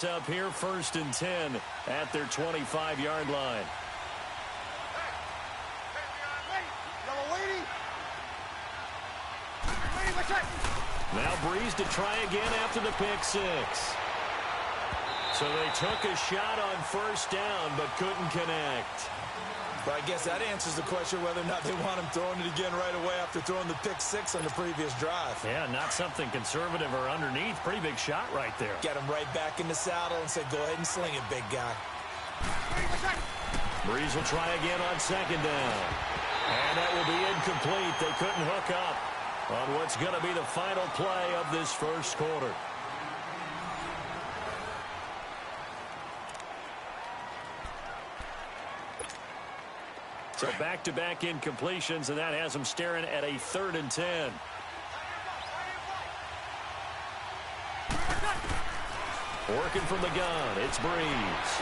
Up here, 1st and 10 at their 25-yard line. Now Breeze to try again after the pick six. So they took a shot on 1st down but couldn't connect. But I guess that answers the question whether or not they want him throwing it again right away after throwing the pick six on the previous drive. Yeah, not something conservative or underneath. Pretty big shot right there. Get him right back in the saddle and say, go ahead and sling it, big guy. Breeze will try again on 2nd down. And that will be incomplete. They couldn't hook up on what's going to be the final play of this first quarter. So back-to-back incompletions, and that has them staring at a 3rd and 10. Working from the gun, it's Breeze.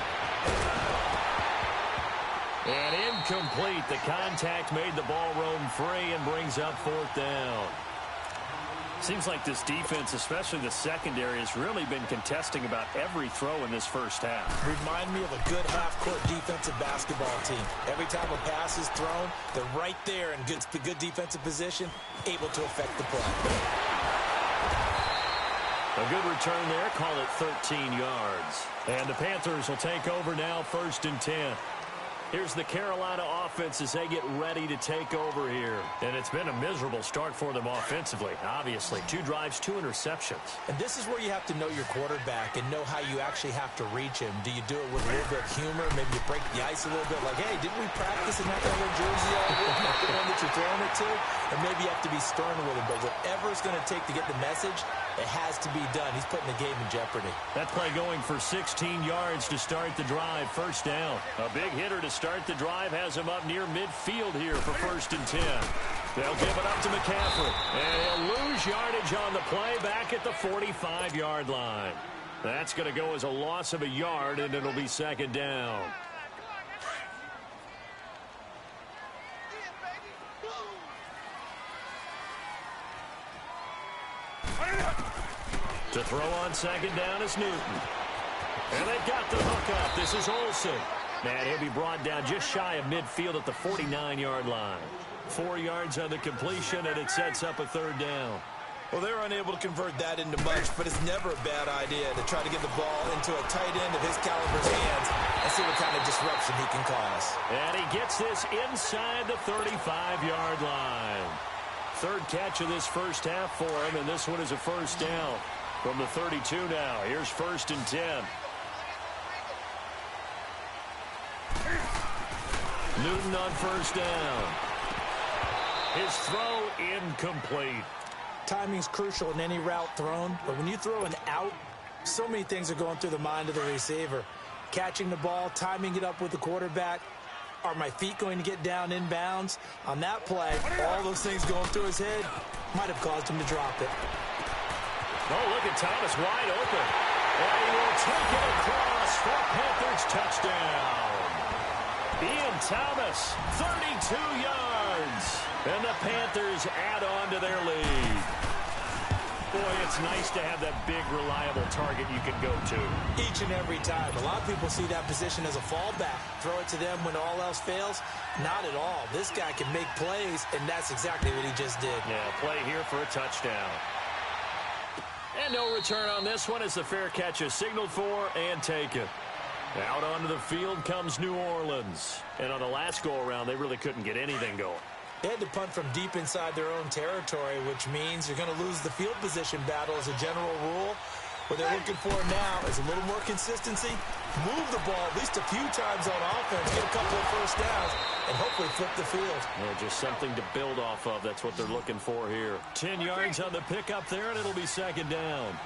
And incomplete. The contact made the ball roam free and brings up 4th down. Seems like this defense, especially the secondary, has really been contesting about every throw in this first half. Remind me of a good half-court defensive basketball team. Every time a pass is thrown, they're right there in good defensive position, able to affect the play. A good return there, call it 13 yards. And the Panthers will take over now, 1st and 10. Here's the Carolina offense as they get ready to take over here. And it's been a miserable start for them offensively, obviously. 2 drives, 2 interceptions. And this is where you have to know your quarterback and know how you actually have to reach him. Do you do it with a little bit of humor? Maybe you break the ice a little bit like, hey, didn't we practice in that color jersey all week? Not the one that you're throwing it to? And maybe you have to be stern with him. But whatever it's going to take to get the message, it has to be done. He's putting the game in jeopardy. That play going for 16 yards to start the drive. 1st down. A big hitter to start the drive has him up near midfield here for 1st and 10. They'll give it up to McCaffrey. And he'll lose yardage on the play back at the 45-yard line. That's going to go as a loss of a yard, and it'll be 2nd down. To throw on 2nd down is Newton. And they've got the hook up. This is Olsen. And he'll be brought down just shy of midfield at the 49-yard line. 4 yards on the completion, and it sets up a 3rd down. Well, they're unable to convert that into much, but it's never a bad idea to try to get the ball into a tight end of his caliber's hands and see what kind of disruption he can cause. And he gets this inside the 35-yard line. 3rd catch of this first half for him, and this one is a 1st down from the 32 now. Here's 1st and 10. Newton on 1st down. His throw incomplete. Timing's crucial in any route thrown, but when you throw an out, so many things are going through the mind of the receiver. Catching the ball, timing it up with the quarterback. Are my feet going to get down inbounds? On that play, all those things going through his head might have caused him to drop it. Oh, look at Thomas wide open. And he will take it across for Panthers touchdown. Ian Thomas, 32 yards. And the Panthers add on to their lead. Boy, it's nice to have that big, reliable target you can go to. Each and every time. A lot of people see that position as a fallback. Throw it to them when all else fails. Not at all. This guy can make plays, and that's exactly what he just did. Yeah, play here for a touchdown. And no return on this one as the fair catch is signaled for and taken. Out onto the field comes New Orleans. And on the last go-around, they really couldn't get anything going. They had to punt from deep inside their own territory, which means you're going to lose the field position battle as a general rule. What they're looking for now is a little more consistency, move the ball at least a few times on offense, get a couple of 1st downs, and hopefully flip the field. Yeah, just something to build off of. That's what they're looking for here. 10 yards on the pickup there, and it'll be 2nd down.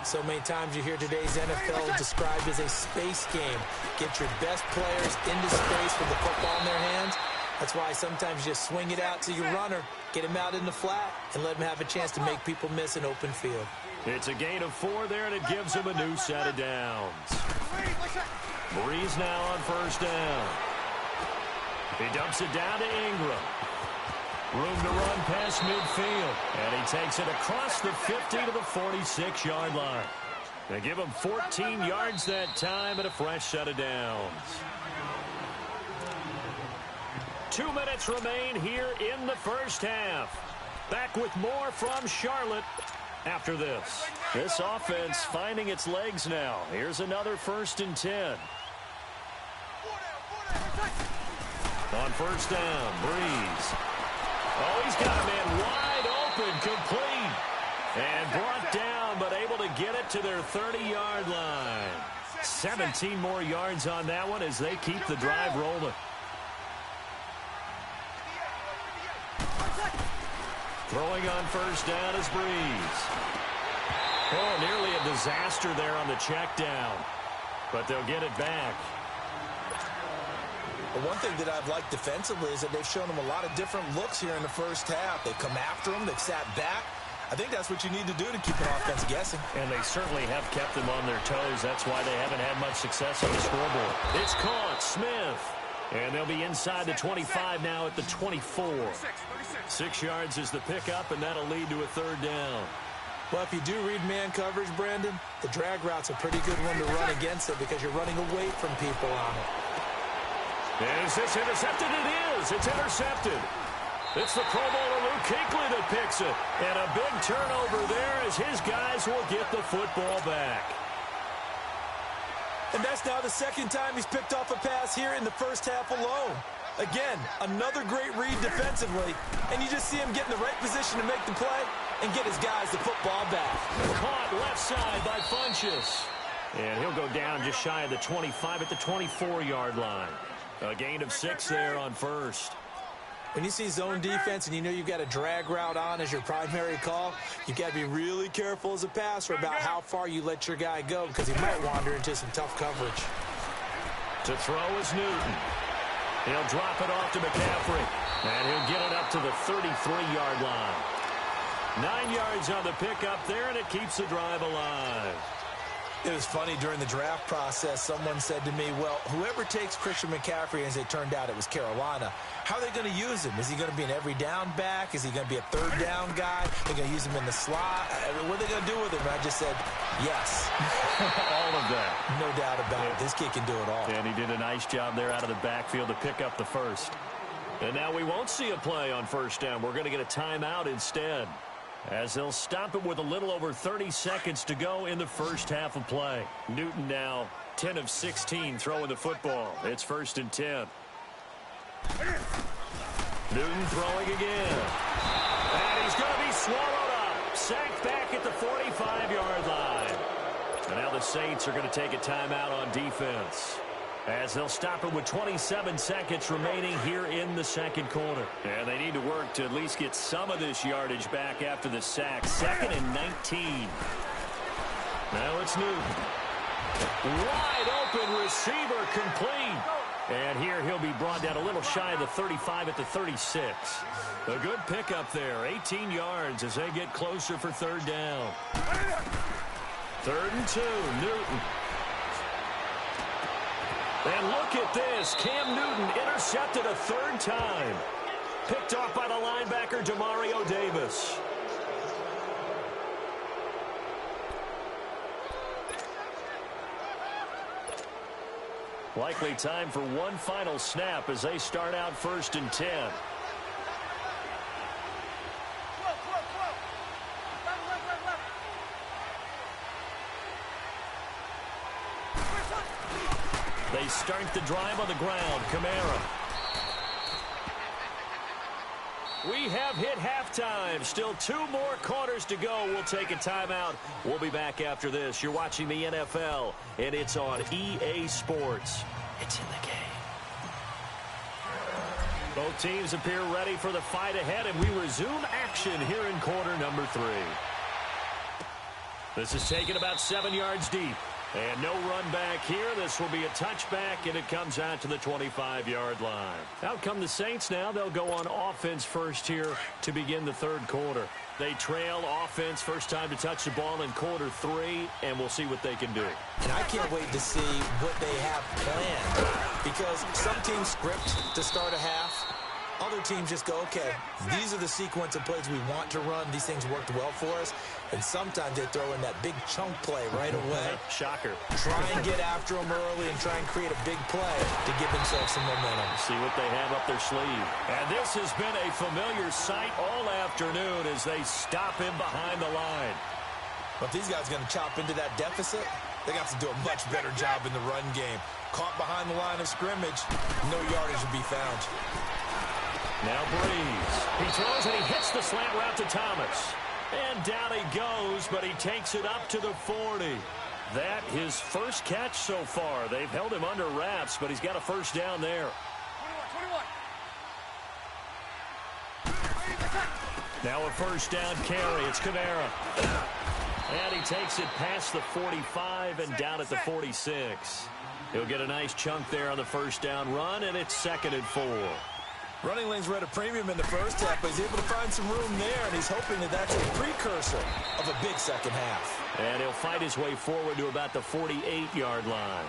So many times you hear today's NFL described as a space game. Get your best players into space with the football in their hands. That's why sometimes you just swing it out to your runner, get him out in the flat, and let him have a chance to make people miss an open field. It's a gain of 4 there, and it gives him a new set of downs. Breeze now on 1st down. He dumps it down to Ingram. Room to run past midfield. And he takes it across the 50 to the 46-yard line. They give him 14 yards that time and a fresh set of downs. 2 minutes remain here in the first half. Back with more from Charlotte after this. This offense finding its legs now. Here's another 1st and 10. On first down, Breeze. Oh, he's got a man wide open, complete. And brought down, but able to get it to their 30-yard line. 17 more yards on that one as they keep the drive rolling. Throwing on first down is Breeze. Oh, nearly a disaster there on the check down. But they'll get it back. Well, one thing that I've liked defensively is that they've shown them a lot of different looks here in the first half. They've come after them. They've sat back. I think that's what you need to do to keep an offense guessing. And they certainly have kept them on their toes. That's why they haven't had much success on the scoreboard. It's caught. Smith. And they'll be inside the 25 now at the 24. 6 yards is the pickup, and that'll lead to a 3rd down. Well, if you do read man coverage, Brandon, the drag route's a pretty good one to run against it because you're running away from people on it. Is this intercepted? It is. It's intercepted. It's the Pro Bowler Luke Kuechly that picks it. And a big turnover there as his guys will get the football back. And that's now the 2nd time he's picked off a pass here in the first half alone. Again, another great read defensively. And you just see him get in the right position to make the play and get his guys the football back. Caught left side by Funchess. And he'll go down just shy of the 25 at the 24-yard line. A gain of 6 there on first. When you see zone defense and you know you've got a drag route on as your primary call, you've got to be really careful as a passer about how far you let your guy go because he might wander into some tough coverage. To throw is Newton. He'll drop it off to McCaffrey. And he'll get it up to the 33-yard line. 9 yards on the pickup there, and it keeps the drive alive. It was funny during the draft process. Someone said to me, well, whoever takes Christian McCaffrey, as it turned out it was Carolina, how are they going to use him? Is he going to be an every down back? Is he going to be a 3rd down guy? They're going to use him in the slot? What are they going to do with him? And I just said, yes. All of that. No doubt about it. This kid can do it all. And he did a nice job there out of the backfield to pick up the first. And now we won't see a play on first down. We're going to get a timeout instead, as they'll stop it with a little over 30 seconds to go in the first half of play. Newton now 10 of 16 throwing the football. It's 1st and 10. Newton throwing again. And he's going to be swallowed up. Sacked back at the 45-yard line. And now the Saints are going to take a timeout on defense, as they'll stop it with 27 seconds remaining here in the 2nd quarter. And they need to work to at least get some of this yardage back after the sack. 2nd and 19. Now it's Newton. Wide open receiver, complete. And here he'll be brought down a little shy of the 35 at the 36. A good pickup there. 18 yards as they get closer for 3rd down. 3rd and 2, Newton. And look at this. Cam Newton intercepted a 3rd time. Picked off by the linebacker, Demario Davis. Likely time for one final snap as they start out 1st and 10. They start the drive on the ground. Kamara. We have hit halftime. Still 2 more quarters to go. We'll take a timeout. We'll be back after this. You're watching the NFL, and it's on EA Sports. It's in the game. Both teams appear ready for the fight ahead, and we resume action here in quarter number 3. This is taken about 7 yards deep. And no run back here. This will be a touchback, and it comes out to the 25-yard line. Out come the Saints now. They'll go on offense first here to begin the 3rd quarter. They trail offense first time to touch the ball in quarter 3, and we'll see what they can do. And I can't wait to see what they have planned, because some teams script to start a half, Other teams just go, okay, these are the sequence of plays we want to run. These things worked well for us. And sometimes they throw in that big chunk play right away. Shocker. Try and get after them early and try and create a big play to give themselves some momentum. See what they have up their sleeve. And this has been a familiar sight all afternoon as they stop him behind the line. But these guys are going to chop into that deficit. They got to do a much better job in the run game. Caught behind the line of scrimmage, no yardage to be found. Now Breeze. He throws and he hits the slant route to Thomas. And down he goes, but he takes it up to the 40. That his first catch so far. They've held him under wraps, but he's got a first down there. 21. Now a first down carry. It's Kamara. And he takes it past the 45 and down at the 46. He'll get a nice chunk there on the first down run, and it's 2nd and 4. Running lanes were at a premium in the first half, but he's able to find some room there, and he's hoping that that's a precursor of a big second half. And he'll fight his way forward to about the 48-yard line.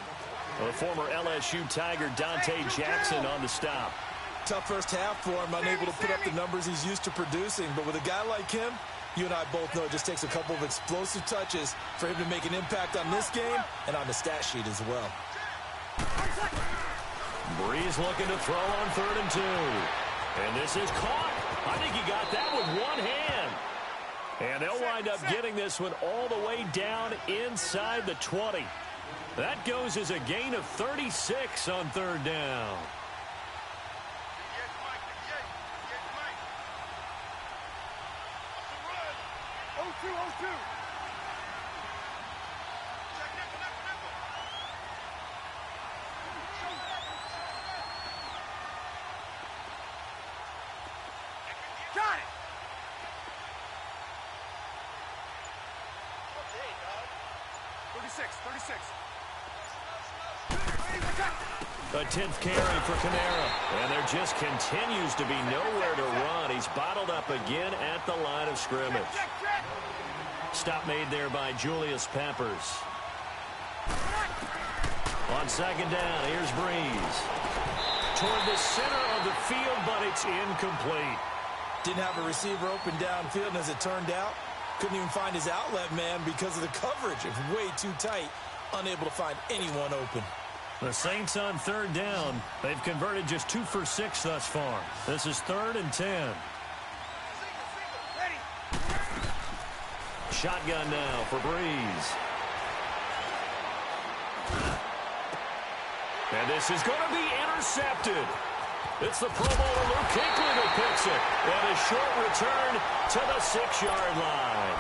The former LSU Tiger Dante Jackson on the stop. Tough first half for him, unable to put up the numbers he's used to producing, but with a guy like him, you and I both know it just takes a couple of explosive touches for him to make an impact on this game and on the stat sheet as well. Breeze looking to throw on 3rd and 2. And this is caught. I think he got that with one hand. And they'll wind up getting this one all the way down inside the 20. That goes as a gain of 36 on 3rd down. Got it! 36. A 10th carry for Kamara. And there just continues to be nowhere to run. He's bottled up again at the line of scrimmage. Stop made there by Julius Peppers. On 2nd down, here's Breeze. Toward the center of the field, but it's incomplete. Didn't have a receiver open downfield, and as it turned out, couldn't even find his outlet man because of the coverage. It's way too tight, unable to find anyone open. The Saints on 3rd down. They've converted just 2 for 6 thus far. This is 3rd and 10. Shotgun now for Breeze. And this is going to be intercepted. It's the Pro Bowler Luke Kuechly that picks it. And a short return to the 6-yard line.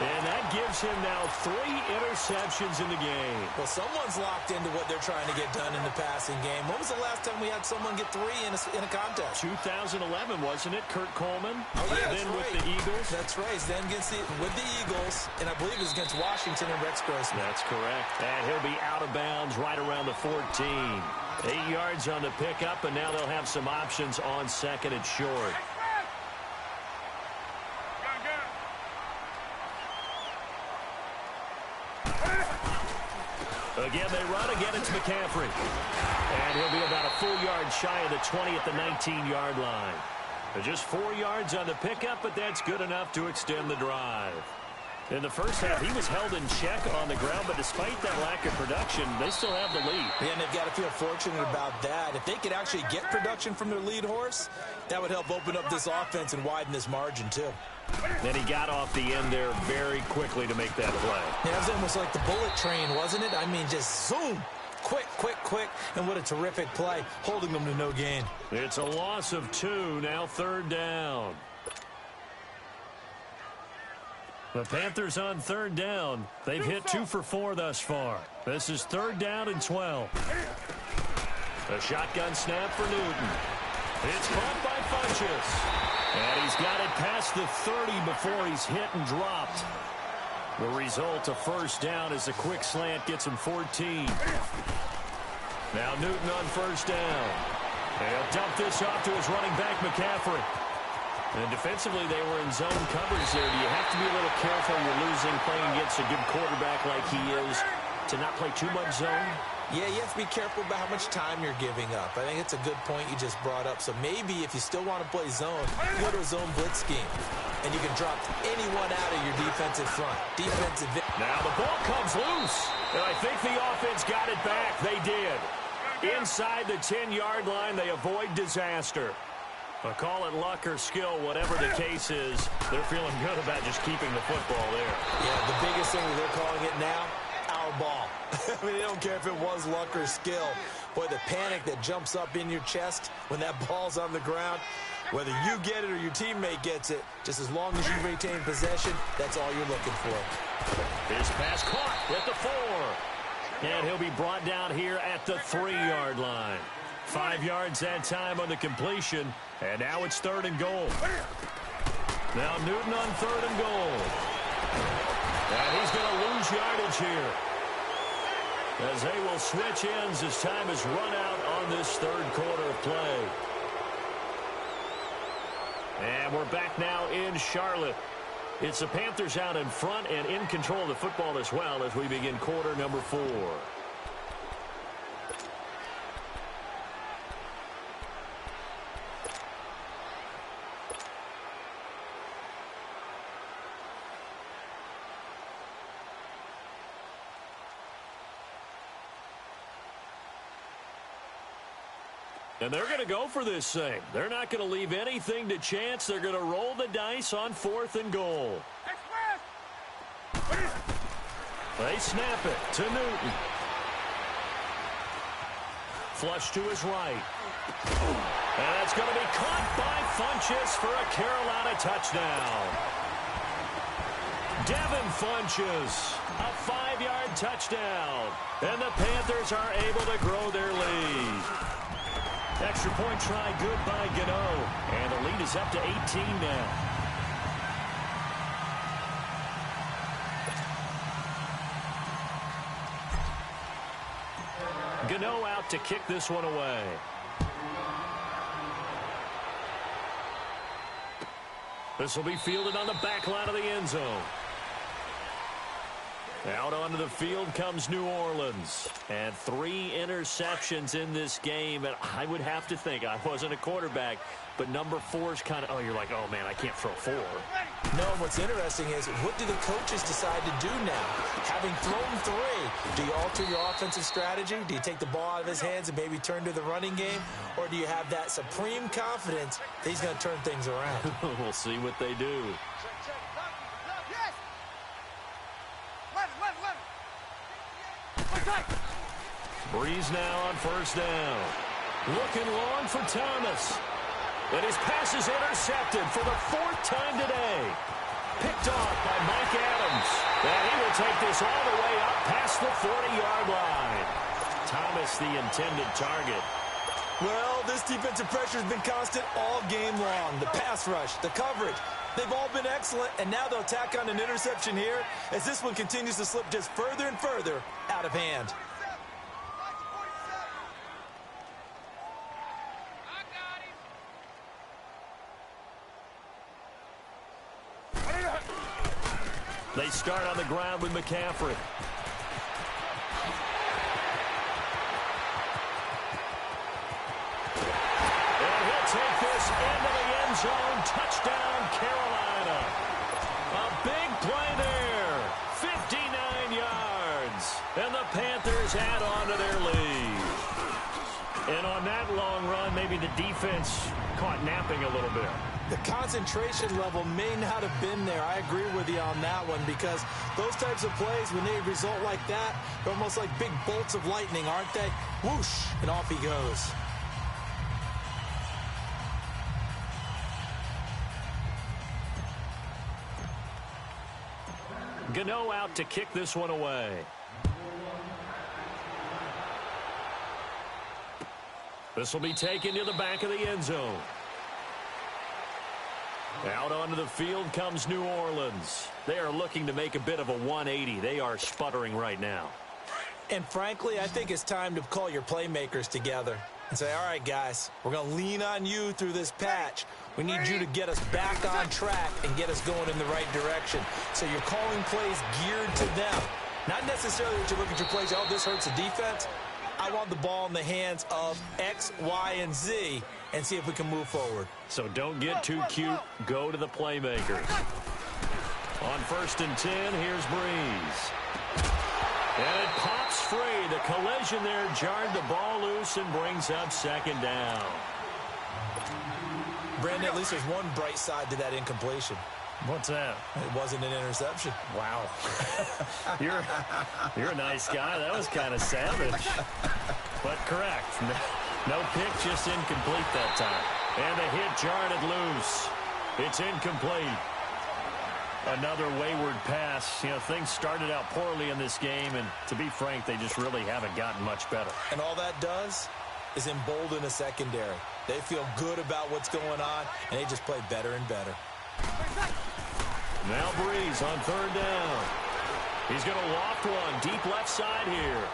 And that gives him now 3 interceptions in the game. Well, someone's locked into what they're trying to get done in the passing game. When was the last time we had someone get 3 in a contest? 2011, wasn't it? Kurt Coleman. Oh, yeah, then right. with the Eagles. That's right. He's then with the Eagles, and I believe it was against Washington and Rex Grossman. That's correct. And he'll be out of bounds right around the 14. 8 yards on the pickup, and now they'll have some options on 2nd and short. Again, they run. Again, it's McCaffrey. And he'll be about a full yard shy of the 20 at the 19-yard line. Just 4 yards on the pickup, but that's good enough to extend the drive. In the first half, he was held in check on the ground, but despite that lack of production, they still have the lead. Yeah, and they've got to feel fortunate about that. If they could actually get production from their lead horse, that would help open up this offense and widen this margin, too. Then he got off the end there very quickly to make that play. Yeah, it was almost like the bullet train, wasn't it? I mean, just zoom. Quick. And what a terrific play, holding them to no gain. It's a loss of 2, now 3rd down. The Panthers on 3rd down. They've hit 2 for 4 thus far. This is 3rd down and 12. A shotgun snap for Newton. It's caught by Funchess. And he's got it past the 30 before he's hit and dropped. The result, a first down as a quick slant gets him 14. Now Newton on 1st down. He'll dump this off to his running back, McCaffrey. And defensively, they were in zone coverage there. Do you have to be a little careful when you're losing, playing against a good quarterback like he is, to not play too much zone? Yeah, you have to be careful about how much time you're giving up. I think it's a good point you just brought up. So maybe if you still want to play zone, you go to a zone blitz scheme, and you can drop anyone out of your defensive front. Now the ball comes loose, and I think the offense got it back. They did. Inside the 10-yard line, they avoid disaster. I'll call it luck or skill, whatever the case is. They're feeling good about just keeping the football there. Yeah, the biggest thing that they're calling it now, our ball. I mean, they don't care if it was luck or skill. Boy, the panic that jumps up in your chest when that ball's on the ground, whether you get it or your teammate gets it, just as long as you retain possession, that's all you're looking for. His pass caught at the 4. And he'll be brought down here at the 3-yard line. 5 yards that time on the completion. And now it's 3rd and goal. Now Newton on 3rd and goal. And he's going to lose yardage here, as they will switch ends as time is run out on this 3rd quarter of play. And we're back now in Charlotte. It's the Panthers out in front and in control of the football as well as we begin quarter number 4. And they're going to go for this thing. They're not going to leave anything to chance. They're going to roll the dice on 4th and goal. They snap it to Newton. Flush to his right. And that's going to be caught by Funchess for a Carolina touchdown. Devin Funchess, a 5-yard touchdown. And the Panthers are able to grow their lead. Extra point try good by Gano. And the lead is up to 18 now. Gano out to kick this one away. This will be fielded on the back line of the end zone. Out onto the field comes New Orleans. And 3 interceptions in this game. And I would have to think, I wasn't a quarterback, but number 4 is kind of, oh, you're like, oh, man, I can't throw 4. No, what's interesting is, what do the coaches decide to do now? Having thrown 3, do you alter your offensive strategy? Do you take the ball out of his hands and maybe turn to the running game? Or do you have that supreme confidence that he's going to turn things around? We'll see what they do. Breeze now on 1st down. Looking long for Thomas. And his pass is intercepted for the 4th time today. Picked off by Mike Adams. And he will take this all the way up past the 40-yard line. Thomas, the intended target. Well, this defensive pressure has been constant all game long. The pass rush, the coverage, they've all been excellent. And now they'll tack on an interception here as this one continues to slip just further and further out of hand. They start on the ground with McCaffrey. And he'll take this into the end zone. Touchdown, Carolina. A big play there. 59 yards. And the Panthers add on to their lead. And on that long run, maybe the defense caught napping a little bit. The concentration level may not have been there. I agree with you on that one, because those types of plays, when they result like that, they're almost like big bolts of lightning, aren't they? Whoosh, and off he goes. Gano out to kick this one away. This will be taken to the back of the end zone. Out onto the field comes New Orleans. They are looking to make a bit of a 180. They are sputtering right now. And frankly, I think it's time to call your playmakers together and say, all right, guys, we're going to lean on you through this patch. We need you to get us back on track and get us going in the right direction. So you're calling plays geared to them. Not necessarily that you look at your plays, oh, this hurts the defense. I want the ball in the hands of X, Y, and Z and see if we can move forward. So don't get too cute. Go to the playmakers. On 1st and 10, here's Breeze. And it pops free. The collision there jarred the ball loose and brings up 2nd down. Brandon, at least there's one bright side to that incompletion. What's that? It wasn't an interception. Wow. You're a nice guy. That was kind of savage. But correct. No pick, just incomplete that time. And the hit jarred it loose. It's incomplete. Another wayward pass. You know, things started out poorly in this game, and to be frank, they just really haven't gotten much better. And all that does is embolden a secondary. They feel good about what's going on, and they just play better and better. Now Breeze on 3rd down. He's going to loft one deep left side here.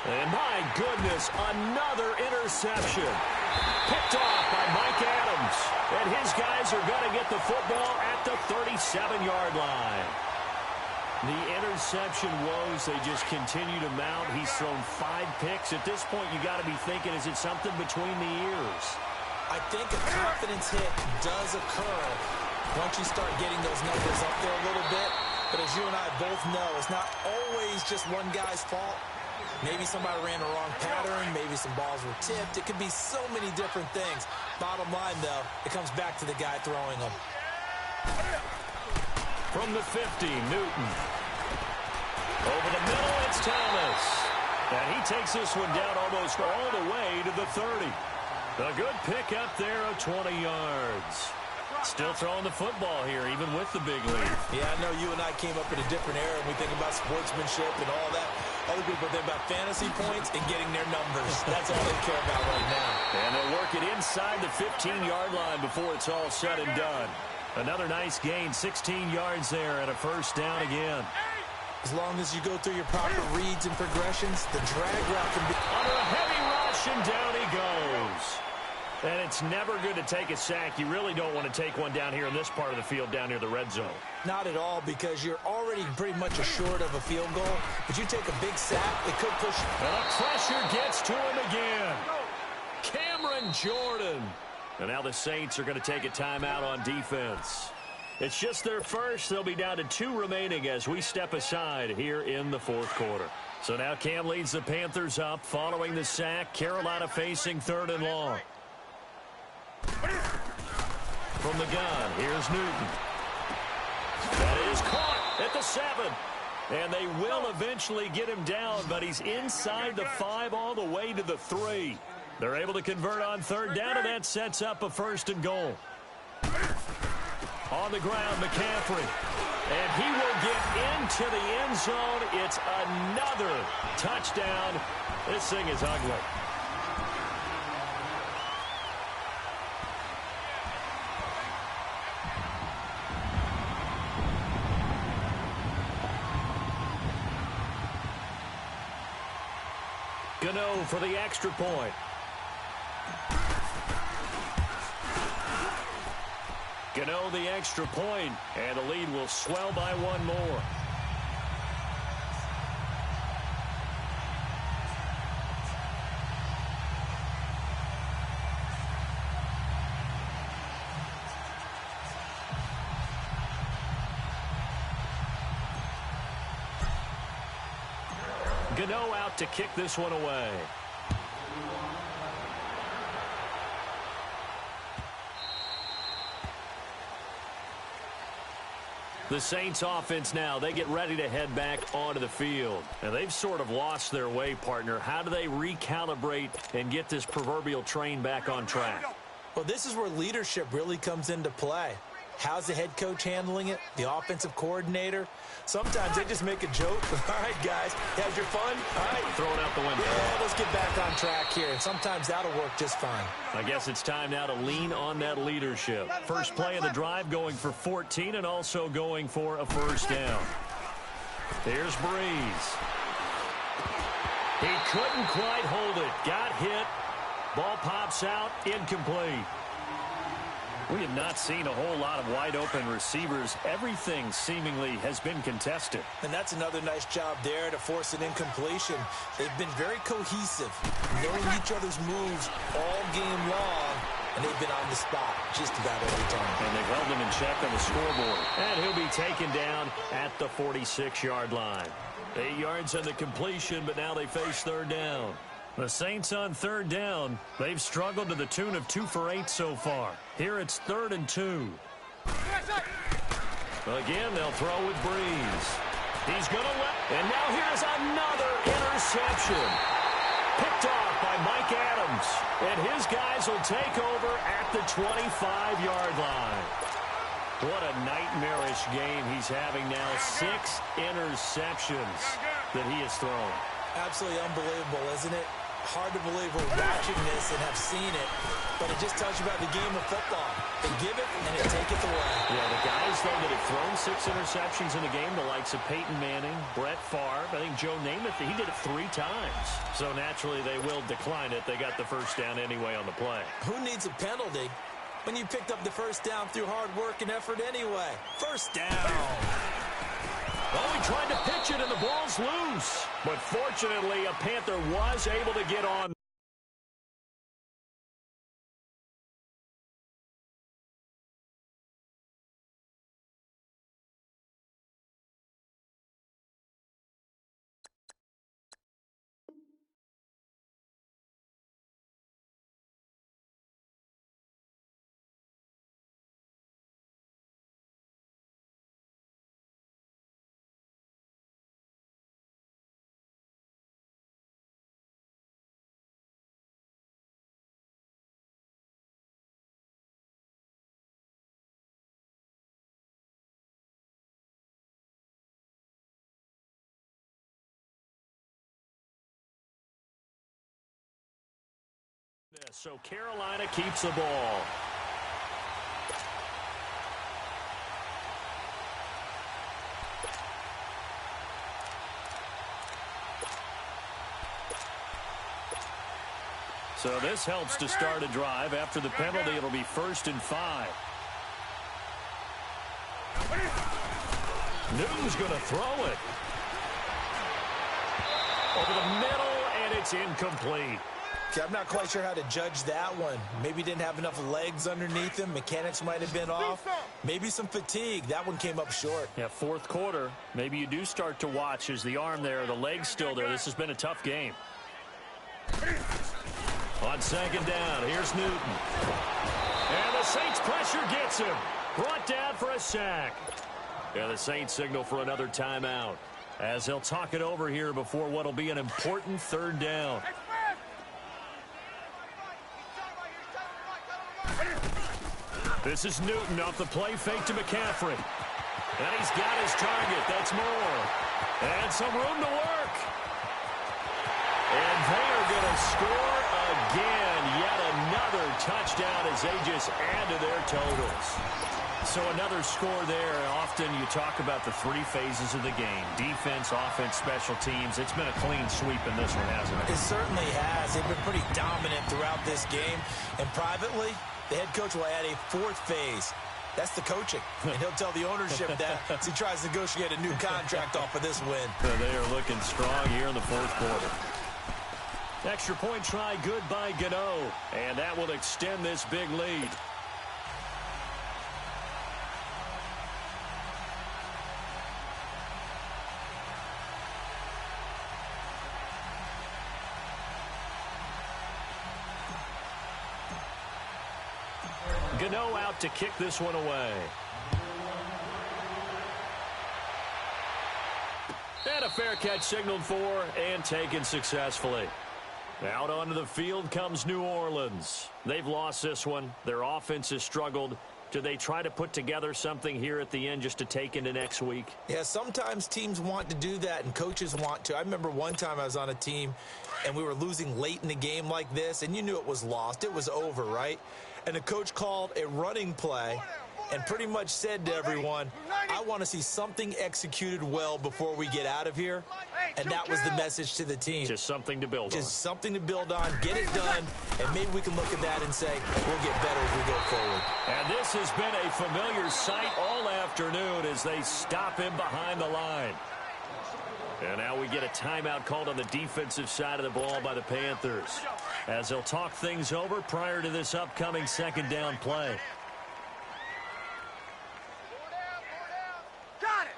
And my goodness, another interception. Picked off by Mike Adams. And his guys are going to get the football at the 37-yard line. The interception woes, they just continue to mount. He's thrown 5 picks. At this point, you got to be thinking, is it something between the ears? I think a confidence hit does occur once you start getting those numbers up there a little bit. But as you and I both know, it's not always just one guy's fault. Maybe somebody ran the wrong pattern. Maybe some balls were tipped. It could be so many different things. Bottom line, though, it comes back to the guy throwing them. From the 50, Newton. Over the middle, it's Thomas. And he takes this one down almost all the way to the 30. A good pick up there of 20 yards. Still throwing the football here, even with the big lead. Yeah, I know you and I came up in a different era, and we think about sportsmanship and all that. Other people think about fantasy points and getting their numbers. That's all they care about right now. And they'll work it inside the 15-yard line before it's all said and done. Another nice gain, 16 yards there, and a 1st down again. As long as you go through your proper reads and progressions, the drag route can be... Under a heavy rush, and down he goes. And it's never good to take a sack. You really don't want to take one down here in this part of the field, down near the red zone. Not at all, because you're already pretty much assured of a field goal. But you take a big sack, it could push... And the pressure gets to him again. Cameron Jordan. And now the Saints are going to take a timeout on defense. It's just their first. They'll be down to 2 remaining as we step aside here in the 4th quarter. So now Cam leads the Panthers up following the sack. Carolina facing 3rd and long. From the gun, here's Newton. That is caught at the 7. And they will eventually get him down, but he's inside the 5 all the way to the 3. They're able to convert on 3rd down, and that sets up a 1st and goal. On the ground, McCaffrey. And he will get into the end zone. It's another touchdown. This thing is ugly. Gano for the extra point. Gano the extra point, and the lead will swell by 1 more. Gano out to kick this one away. The Saints offense now, they get ready to head back onto the field. And they've sort of lost their way, partner. How do they recalibrate and get this proverbial train back on track? Well, this is where leadership really comes into play. How's the head coach handling it? The offensive coordinator? Sometimes they just make a joke. All right, guys, had your fun? All right. Throw it out the window. Yeah, let's get back on track here. And sometimes that'll work just fine. I guess it's time now to lean on that leadership. First play of the drive going for 14 and also going for a 1st down. There's Breeze. He couldn't quite hold it. Got hit. Ball pops out. Incomplete. We have not seen a whole lot of wide-open receivers. Everything seemingly has been contested. And that's another nice job there to force an incompletion. They've been very cohesive, knowing each other's moves all game long, and they've been on the spot just about every time. And they've held him in check on the scoreboard. And he'll be taken down at the 46-yard line. 8 yards on the completion, but now they face third down. The Saints on third down. They've struggled to the tune of 2 for 8 so far. Here it's 3rd and 2. Again, they'll throw with Breeze. He's going to let... And now here's another interception. Picked off by Mike Adams. And his guys will take over at the 25-yard line. What a nightmarish game he's having now. 6 interceptions that he has thrown. Absolutely unbelievable, isn't it? Hard to believe we're watching this and have seen it, but it just tells you about the game of football. They give it, and they take it away. Yeah, the guys, though, that have thrown 6 interceptions in the game, the likes of Peyton Manning, Brett Favre, I think Joe Namath, he did it 3 times. So, naturally, they will decline it. They got the first down anyway on the play. Who needs a penalty when you picked up the first down through hard work and effort anyway? First down. Oh, he tried to pitch it, and the ball's loose. But fortunately, a Panther was able to get on. So Carolina keeps the ball. So this helps to start a drive. After the penalty, it'll be 1st and 5. Newton's going to throw it. Over the middle, and it's incomplete. See, I'm not quite sure how to judge that one. Maybe didn't have enough legs underneath him. Mechanics might have been off. Maybe some fatigue. That one came up short. Yeah, 4th quarter. Maybe you do start to watch as the arm there, the leg's still there. This has been a tough game. On 2nd down, here's Newton. And the Saints pressure gets him. Brought down for a sack. Yeah, the Saints signal for another timeout as they'll talk it over here before what will be an important 3rd down. This is Newton off the play fake to McCaffrey. And he's got his target. That's Moore. And some room to work. And they are going to score again. Yet another touchdown as they just add to their totals. So another score there. Often you talk about the 3 phases of the game. Defense, offense, special teams. It's been a clean sweep in this one, hasn't it? It certainly has. They've been pretty dominant throughout this game. And privately, the head coach will add a 4th phase. That's the coaching. And he'll tell the ownership that as he tries to negotiate a new contract off of this win. They are looking strong here in the 4th quarter. Extra point try good by Gano. And that will extend this big lead. Gano out to kick this one away. And a fair catch signaled for and taken successfully. Out onto the field comes New Orleans. They've lost this one. Their offense has struggled. Do they try to put together something here at the end just to take into next week? Yeah, sometimes teams want to do that and coaches want to. I remember one time I was on a team and we were losing late in the game like this, and you knew it was lost. It was over, right? And the coach called a running play, and pretty much said to everyone, I want to see something executed well before we get out of here. And that was the message to the team. Just something to build on. Just something to build on, get it done, and maybe we can look at that and say, we'll get better as we go forward. And this has been a familiar sight all afternoon as they stop him behind the line. And now we get a timeout called on the defensive side of the ball by the Panthers, as they'll talk things over prior to this upcoming second down play. Got it.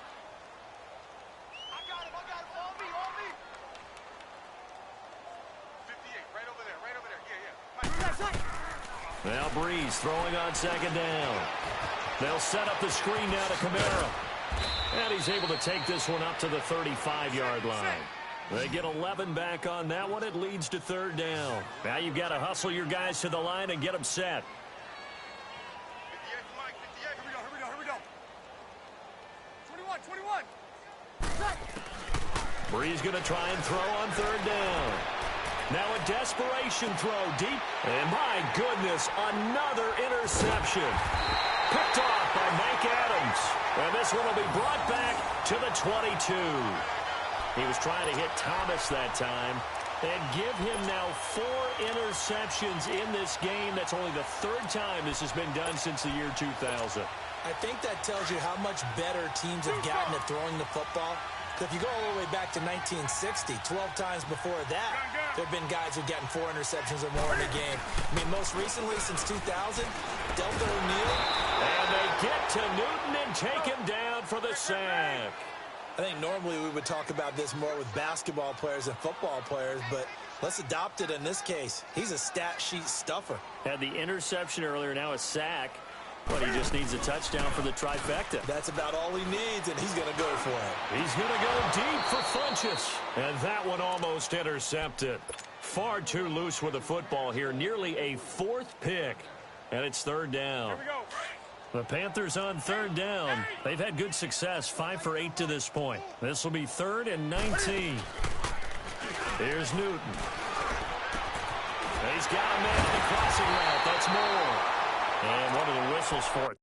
I got him. On me. 58, right over there. Yeah. Now Breeze throwing on second down. They'll set up the screen now to Kamara. And he's able to take this one up to the 35-yard line. They get 11 back on that one. It leads to third down. Now you've got to hustle your guys to the line and get them set. 58, Mike. 58. Here we go. 21. Breeze going to try and throw on third down. Now a desperation throw deep. And my goodness, another interception. Picked off by Mike Adams. And this one will be brought back to the 22. He was trying to hit Thomas that time. And give him now 4 interceptions in this game. That's only the 3rd time this has been done since the year 2000. I think that tells you how much better teams have gotten at throwing the football. If you go all the way back to 1960, 12 times before that, there have been guys who've gotten 4 interceptions or more in a game. I mean, most recently, since 2000, Delta O'Neal. And they get to Newton and take him down for the sack. I think normally we would talk about this more with basketball players and football players, but let's adopt it in this case. He's a stat sheet stuffer. Had the interception earlier, now a sack. But he just needs a touchdown for the trifecta. That's about all he needs, and he's going to go for it. He's going to go deep for Funchess. And that one almost intercepted. Far too loose with the football here. Nearly a 4th pick. And it's third down. Here we go. The Panthers on third down. They've had good success, 5 for 8 to this point. This will be 3rd and 19. Here's Newton. He's got a man on the crossing route. That's more. And one of the whistles for it.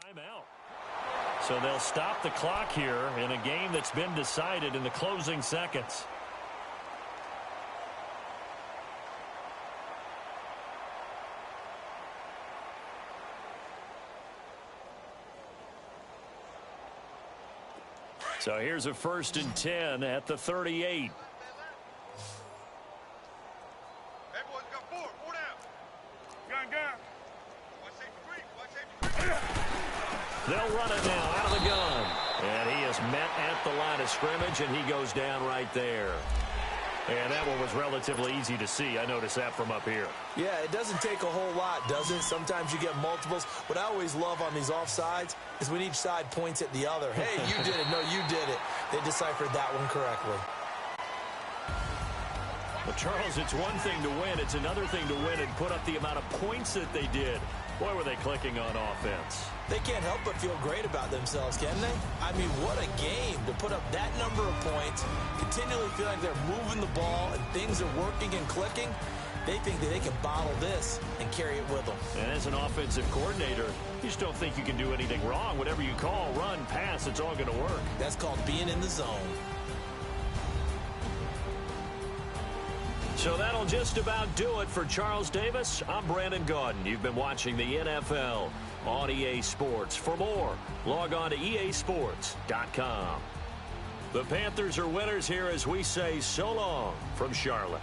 Timeout. So they'll stop the clock here in a game that's been decided in the closing seconds. So here's a 1st and 10 at the 38. Everyone's got 4 down. Gun. Watch safety 3. They'll run it now out of the gun. And he is met at the line of scrimmage, and he goes down right there. And that one was relatively easy to see. I noticed that from up here. Yeah, it doesn't take a whole lot, does it? Sometimes you get multiples. What I always love on these offsides is when each side points at the other. Hey, you did it. No, you did it. They deciphered that one correctly. Well, Charles, it's one thing to win. It's another thing to win and put up the amount of points that they did. Boy, were they clicking on offense. They can't help but feel great about themselves, can they? I mean, what a game to put up that number of points, continually feel like they're moving the ball and things are working and clicking. They think that they can bottle this and carry it with them. And as an offensive coordinator, you just don't think you can do anything wrong. Whatever you call, run, pass, it's all going to work. That's called being in the zone. So that'll just about do it for Charles Davis. I'm Brandon Gaudin. You've been watching the NFL on EA Sports. For more, log on to easports.com. The Panthers are winners here as we say so long from Charlotte.